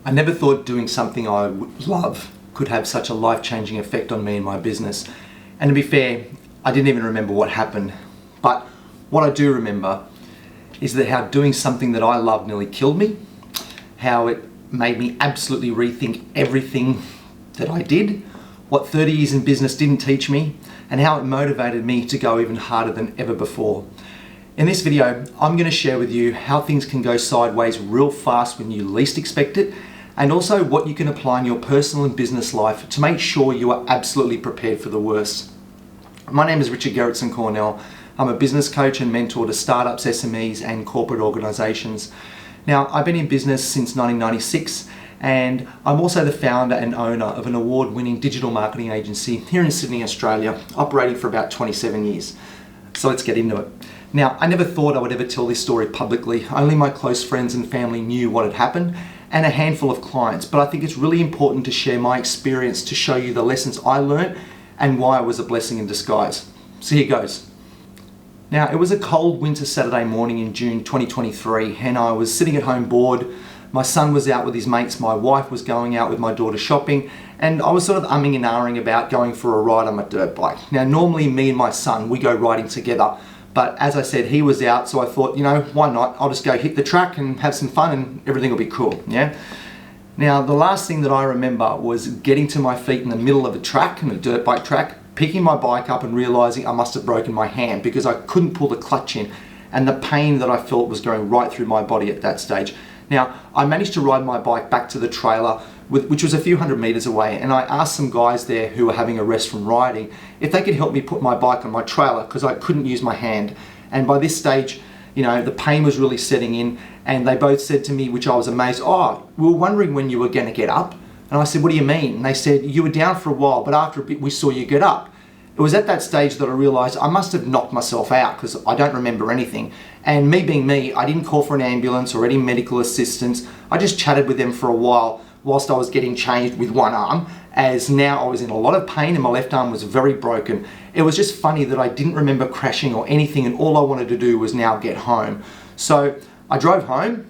I never thought doing something I would love could have such a life-changing effect on me and my business. And to be fair, I didn't even remember what happened. But what I do remember is that how doing something that I love nearly killed me, how it made me absolutely rethink everything that I did, what 30 years in business didn't teach me, and how it motivated me to go even harder than ever before. In this video, I'm going to share with you how things can go sideways real fast when you least expect it, and also what you can apply in your personal and business life to make sure you are absolutely prepared for the worst. My name is Richard G-Cornell. I'm a business coach and mentor to startups, SMEs, and corporate organizations. Now, I've been in business since 1996, and I'm also the founder and owner of an award-winning digital marketing agency here in Sydney, Australia, operating for about 27 years. So let's get into it. Now, I never thought I would ever tell this story publicly. Only my close friends and family knew what had happened, and a handful of clients. But I think it's really important to share my experience to show you the lessons I learned and why it was a blessing in disguise. So here goes. Now, it was a cold winter Saturday morning in June 2023, and I was sitting at home bored. My son was out with his mates, my wife was going out with my daughter shopping, and I was sort of umming and ahhing about going for a ride on my dirt bike. Now, normally me and my son, we go riding together, but as I said, he was out, so I thought, you know, why not? I'll just go hit the track and have some fun and everything will be cool, yeah? Now, the last thing that I remember was getting to my feet in the middle of a track, in a dirt bike track, picking my bike up and realizing I must have broken my hand because I couldn't pull the clutch in, and the pain that I felt was going right through my body at that stage. Now, I managed to ride my bike back to the trailer, which was a few hundred meters away, and I asked some guys there who were having a rest from riding if they could help me put my bike on my trailer because I couldn't use my hand. And by this stage, you know, the pain was really setting in, and they both said to me, which I was amazed, "Oh, we were wondering when you were going to get up." And I said, "What do you mean?" And they said, "You were down for a while, but after a bit we saw you get up." It was at that stage that I realized I must have knocked myself out because I don't remember anything. And me being me, I didn't call for an ambulance or any medical assistance. I just chatted with them for a while whilst I was getting changed with one arm, as now I was in a lot of pain and my left arm was very broken. It was just funny that I didn't remember crashing or anything, and all I wanted to do was now get home. So I drove home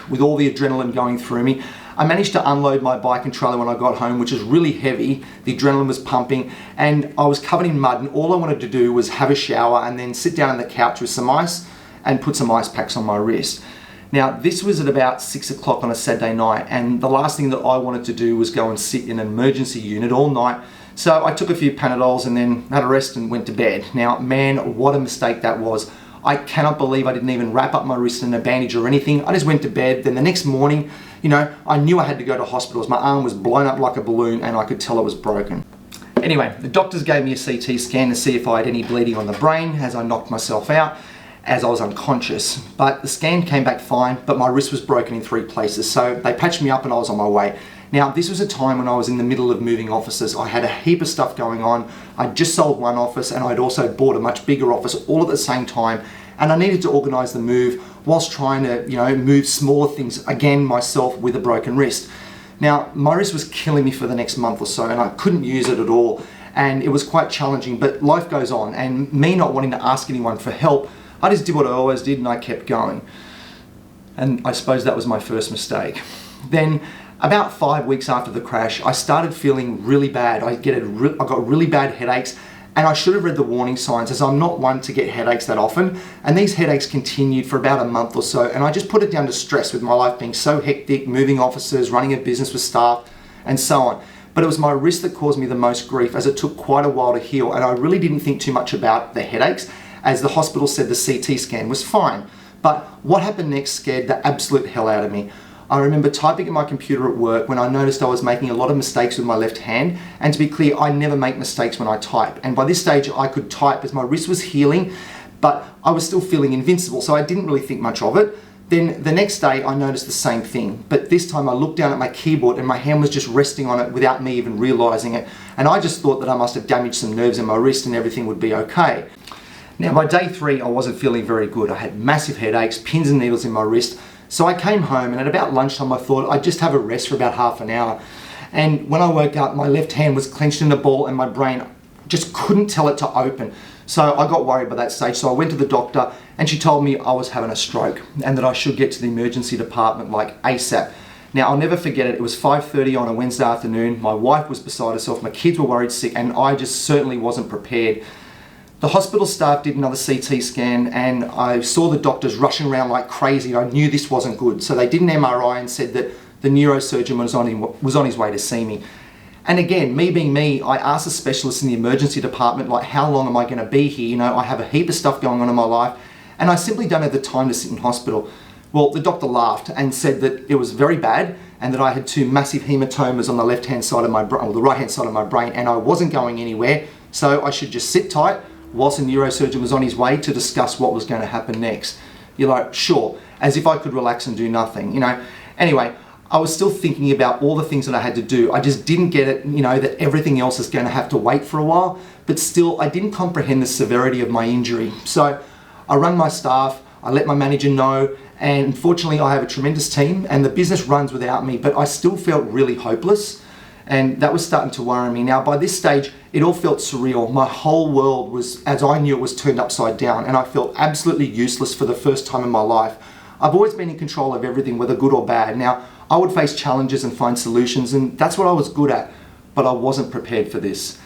with all the adrenaline going through me. I managed to unload my bike and trailer when I got home, which was really heavy. The adrenaline was pumping and I was covered in mud, and all I wanted to do was have a shower and then sit down on the couch with some ice and put some ice packs on my wrist. Now, this was at about 6 o'clock on a Saturday night, and the last thing that I wanted to do was go and sit in an emergency unit all night. So I took a few Panadols and then had a rest and went to bed. Now, man, what a mistake that was. I cannot believe I didn't even wrap up my wrist in a bandage or anything. I just went to bed. Then the next morning, you know, I knew I had to go to hospitals. My arm was blown up like a balloon and I could tell it was broken. Anyway, the doctors gave me a CT scan to see if I had any bleeding on the brain as I knocked myself out, as I was unconscious. But the scan came back fine, but my wrist was broken in 3 places. So they patched me up and I was on my way. Now, this was a time when I was in the middle of moving offices. I had a heap of stuff going on. I'd just sold one office and I'd also bought a much bigger office all at the same time. And I needed to organize the move whilst trying to, you know, move smaller things again myself with a broken wrist. Now, my wrist was killing me for the next month or so and I couldn't use it at all. And it was quite challenging, but life goes on. And me not wanting to ask anyone for help, I just did what I always did and I kept going. And I suppose that was my first mistake. Then, about 5 weeks after the crash, I started feeling really bad. I got really bad headaches, and I should have read the warning signs, as I'm not one to get headaches that often. And these headaches continued for about a month or so, and I just put it down to stress with my life being so hectic, moving offices, running a business with staff, and so on. But it was my wrist that caused me the most grief, as it took quite a while to heal, and I really didn't think too much about the headaches, as the hospital said the CT scan was fine. But what happened next scared the absolute hell out of me. I remember typing at my computer at work when I noticed I was making a lot of mistakes with my left hand. And to be clear, I never make mistakes when I type. And by this stage, I could type as my wrist was healing, but I was still feeling invincible, so I didn't really think much of it. Then the next day, I noticed the same thing. But this time, I looked down at my keyboard and my hand was just resting on it without me even realizing it. And I just thought that I must have damaged some nerves in my wrist and everything would be okay. Now, by day 3, I wasn't feeling very good. I had massive headaches, pins and needles in my wrist. So I came home, and at about lunchtime I thought I'd just have a rest for about half an hour. And when I woke up, my left hand was clenched in a ball and my brain just couldn't tell it to open. So I got worried by that stage. So I went to the doctor and she told me I was having a stroke and that I should get to the emergency department like ASAP. Now, I'll never forget it. It was 5:30 on a Wednesday afternoon. My wife was beside herself. My kids were worried sick, and I just certainly wasn't prepared. The hospital staff did another CT scan, and I saw the doctors rushing around like crazy. I knew this wasn't good. So they did an MRI and said that the neurosurgeon was on his way to see me. And again, me being me, I asked a specialist in the emergency department, like, how long am I going to be here? You know, I have a heap of stuff going on in my life, and I simply don't have the time to sit in hospital. Well, the doctor laughed and said that it was very bad and that I had 2 massive hematomas on the left-hand side of my brain, or the right-hand side of my brain, and I wasn't going anywhere, so I should just sit tight whilst the neurosurgeon was on his way to discuss what was going to happen next. You're like, sure, as if I could relax and do nothing, you know. Anyway, I was still thinking about all the things that I had to do. I just didn't get it, you know, that everything else is going to have to wait for a while, but still I didn't comprehend the severity of my injury. So I rang my staff, I let my manager know, and fortunately I have a tremendous team and the business runs without me, but I still felt really hopeless, and that was starting to worry me. Now, by this stage, it all felt surreal. My whole world was, as I knew it, was turned upside down, and I felt absolutely useless for the first time in my life. I've always been in control of everything, whether good or bad. Now, I would face challenges and find solutions, and that's what I was good at, but I wasn't prepared for this.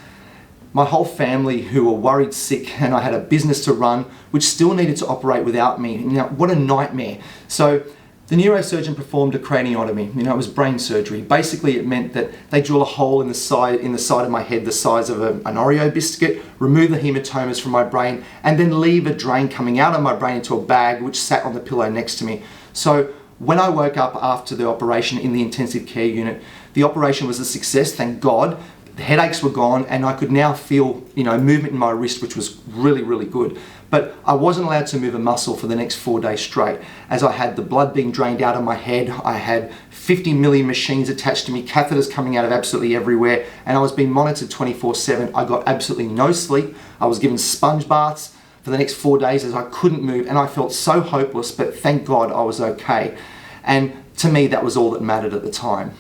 My whole family, who were worried sick, and I had a business to run, which still needed to operate without me. You know, what a nightmare. So the neurosurgeon performed a craniotomy. You know, it was brain surgery. Basically, it meant that they drill a hole in the side of my head the size of an Oreo biscuit, remove the hematomas from my brain, and then leave a drain coming out of my brain into a bag which sat on the pillow next to me. So when I woke up after the operation in the intensive care unit, the operation was a success, thank God. The headaches were gone, and I could now feel, you know, movement in my wrist, which was really, really good. But I wasn't allowed to move a muscle for the next 4 days straight, as I had the blood being drained out of my head. I had 50 million machines attached to me, catheters coming out of absolutely everywhere, and I was being monitored 24/7. I got absolutely no sleep. I was given sponge baths for the next 4 days as I couldn't move, and I felt so hopeless, but thank God I was okay. And to me, that was all that mattered at the time.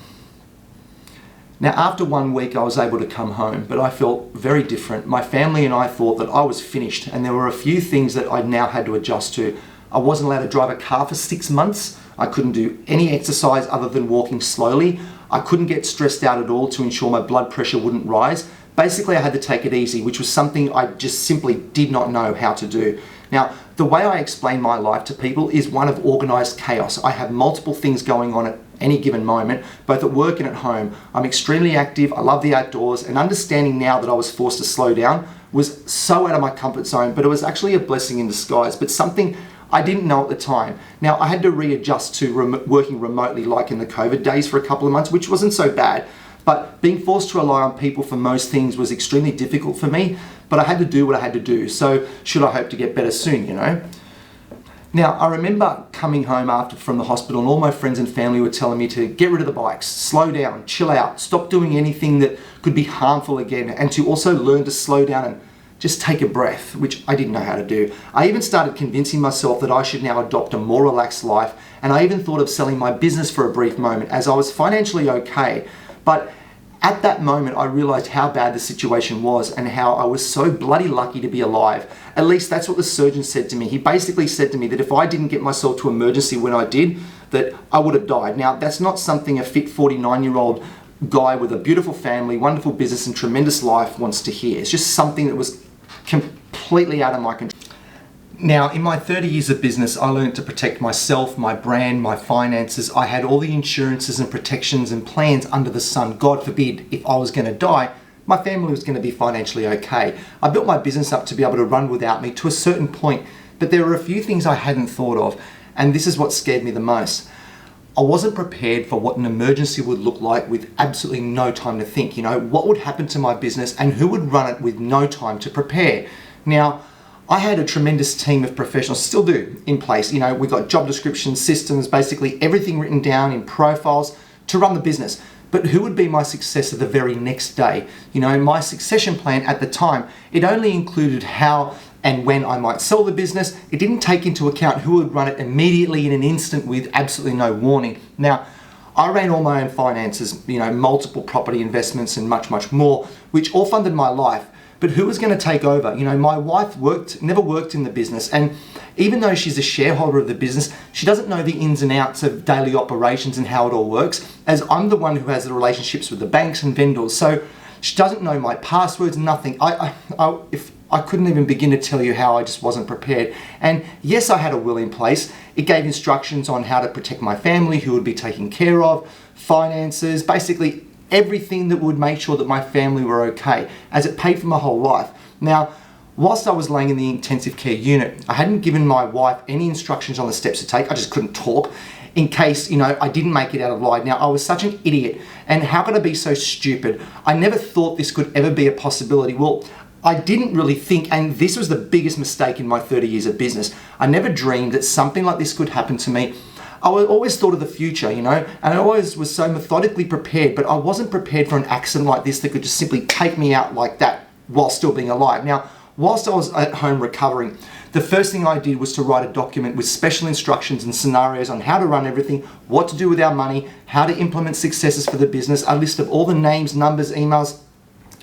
Now, after 1 week, I was able to come home, but I felt very different. My family and I thought that I was finished, and there were a few things that I now had to adjust to. I wasn't allowed to drive a car for 6 months. I couldn't do any exercise other than walking slowly. I couldn't get stressed out at all to ensure my blood pressure wouldn't rise. Basically, I had to take it easy, which was something I just simply did not know how to do. Now, the way I explain my life to people is one of organized chaos. I have multiple things going on at any given moment, both at work and at home. I'm extremely active, I love the outdoors, and understanding now that I was forced to slow down was so out of my comfort zone, but it was actually a blessing in disguise, but something I didn't know at the time. Now, I had to readjust to working remotely like in the COVID days for a couple of months, which wasn't so bad, but being forced to rely on people for most things was extremely difficult for me, but I had to do what I had to do, so should I hope to get better soon, you know? Now, I remember coming home from the hospital, and all my friends and family were telling me to get rid of the bikes, slow down, chill out, stop doing anything that could be harmful again, and to also learn to slow down and just take a breath, which I didn't know how to do. I even started convincing myself that I should now adopt a more relaxed life, and I even thought of selling my business for a brief moment, as I was financially okay. But at that moment, I realized how bad the situation was and how I was so bloody lucky to be alive. At least that's what the surgeon said to me. He basically said to me that if I didn't get myself to emergency when I did, that I would have died. Now, that's not something a fit 49-year-old guy with a beautiful family, wonderful business, and tremendous life wants to hear. It's just something that was completely out of my control. Now, in my 30 years of business, I learned to protect myself, my brand, my finances. I had all the insurances and protections and plans under the sun. God forbid, if I was going to die, my family was going to be financially okay. I built my business up to be able to run without me to a certain point, but there were a few things I hadn't thought of, and this is what scared me the most. I wasn't prepared for what an emergency would look like with absolutely no time to think. You know, what would happen to my business and who would run it with no time to prepare? Now, I had a tremendous team of professionals, still do, in place. You know, we got job descriptions, systems, basically everything written down in profiles to run the business. But who would be my successor the very next day? You know, my succession plan at the time, it only included how and when I might sell the business. It didn't take into account who would run it immediately in an instant with absolutely no warning. Now, I ran all my own finances, you know, multiple property investments and much, much more, which all funded my life. but who was going to take over? You know, my wife never worked in the business, and even though she's a shareholder of the business, she doesn't know the ins and outs of daily operations and how it all works, as I'm the one who has the relationships with the banks and vendors. So she doesn't know my passwords, nothing. If I couldn't even begin to tell you how I just wasn't prepared. And yes, I had a will in place. It gave instructions on how to protect my family, who would be taken care of, finances, basically everything that would make sure that my family were okay, as it paid for my whole life. Now, whilst I was laying in the intensive care unit, I hadn't given my wife any instructions on the steps to take. I just couldn't talk in case, you know, I didn't make it out alive. Now, I was such an idiot, and how could I be so stupid? I never thought this could ever be a possibility. Well, I didn't really think, and this was the biggest mistake in my 30 years of business. I never dreamed that something like this could happen to me. I always thought of the future, you know, and I always was so methodically prepared, but I wasn't prepared for an accident like this that could just simply take me out like that while still being alive. Now, whilst I was at home recovering, the first thing I did was to write a document with special instructions and scenarios on how to run everything, what to do with our money, how to implement successes for the business, a list of all the names, numbers, emails,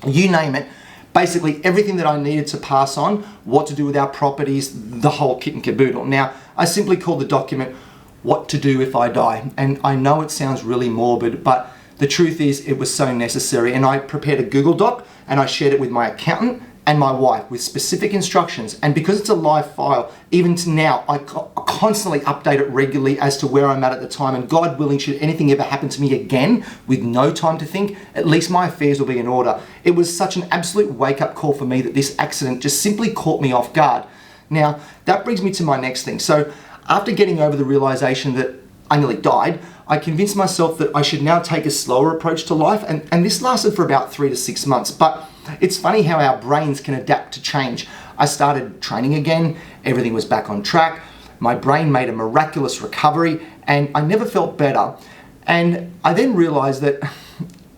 you name it. Basically everything that I needed to pass on, what to do with our properties, the whole kit and caboodle. Now, I simply called the document, What to Do If I Die. And I know it sounds really morbid, but the truth is it was so necessary. And I prepared a Google Doc and I shared it with my accountant and my wife with specific instructions. And because it's a live file, even to now, I constantly update it regularly as to where I'm at the time. And God willing, should anything ever happen to me again with no time to think, at least my affairs will be in order. It was such an absolute wake-up call for me that this accident just simply caught me off guard. Now, that brings me to my next thing. So after getting over the realization that I nearly died, I convinced myself that I should now take a slower approach to life. And this lasted for about 3 to 6 months. But it's funny how our brains can adapt to change. I started training again, everything was back on track, my brain made a miraculous recovery, and I never felt better. And I then realized that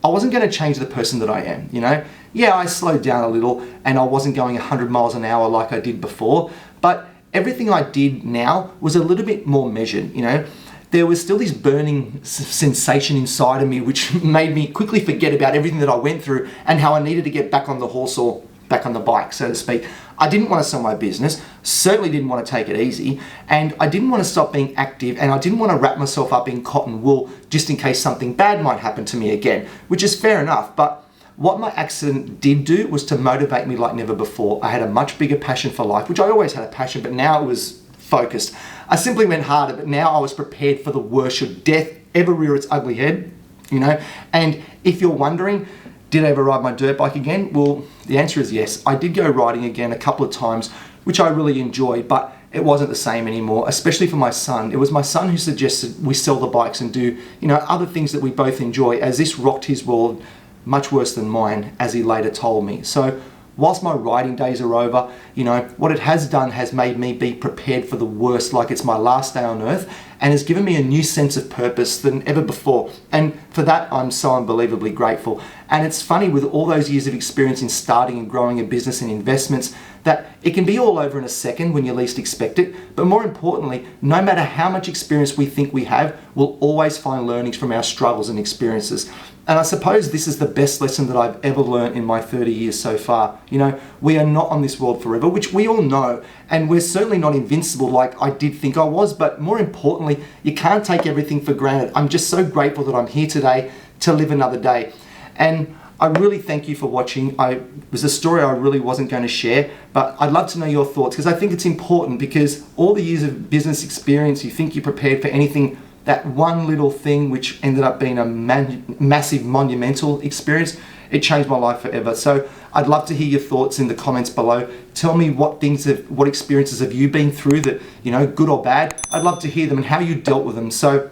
I wasn't going to change the person that I am, you know? Yeah, I slowed down a little and I wasn't going 100 miles an hour like I did before, but everything I did now was a little bit more measured, you know? There was still this burning sensation inside of me which made me quickly forget about everything that I went through and how I needed to get back on the horse or back on the bike, so to speak. I didn't want to sell my business, certainly didn't want to take it easy, and I didn't want to stop being active, and I didn't want to wrap myself up in cotton wool just in case something bad might happen to me again, which is fair enough. But what my accident did do was to motivate me like never before. I had a much bigger passion for life, which I always had a passion, but now it was focused. I simply went harder, but now I was prepared for the worst should death ever rear its ugly head, you know? And if you're wondering, did I ever ride my dirt bike again? Well, the answer is yes. I did go riding again a couple of times, which I really enjoyed, but it wasn't the same anymore, especially for my son. It was my son who suggested we sell the bikes and do, you know, other things that we both enjoy, as this rocked his world much worse than mine, as he later told me. So whilst my riding days are over, you know, what it has done has made me be prepared for the worst, like it's my last day on earth, and has given me a new sense of purpose than ever before. And for that, I'm so unbelievably grateful. And it's funny, with all those years of experience in starting and growing a business and investments, that it can be all over in a second when you least expect it. But more importantly, no matter how much experience we think we have, we'll always find learnings from our struggles and experiences. And I suppose this is the best lesson that I've ever learned in my 30 years so far. You know, we are not on this world forever, which we all know, and we're certainly not invincible like I did think I was, but more importantly, you can't take everything for granted. I'm just so grateful that I'm here today to live another day. And I really thank you for watching. It was a story I really wasn't going to share, but I'd love to know your thoughts, because I think it's important, because all the years of business experience, you think you're prepared for anything, that one little thing which ended up being a massive monumental experience, it changed my life forever. So I'd love to hear your thoughts in the comments below. Tell me what experiences have you been through that, you know, good or bad. I'd love to hear them and how you dealt with them. So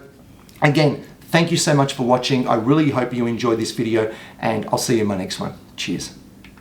again, thank you so much for watching. I really hope you enjoyed this video, and I'll see you in my next one. Cheers.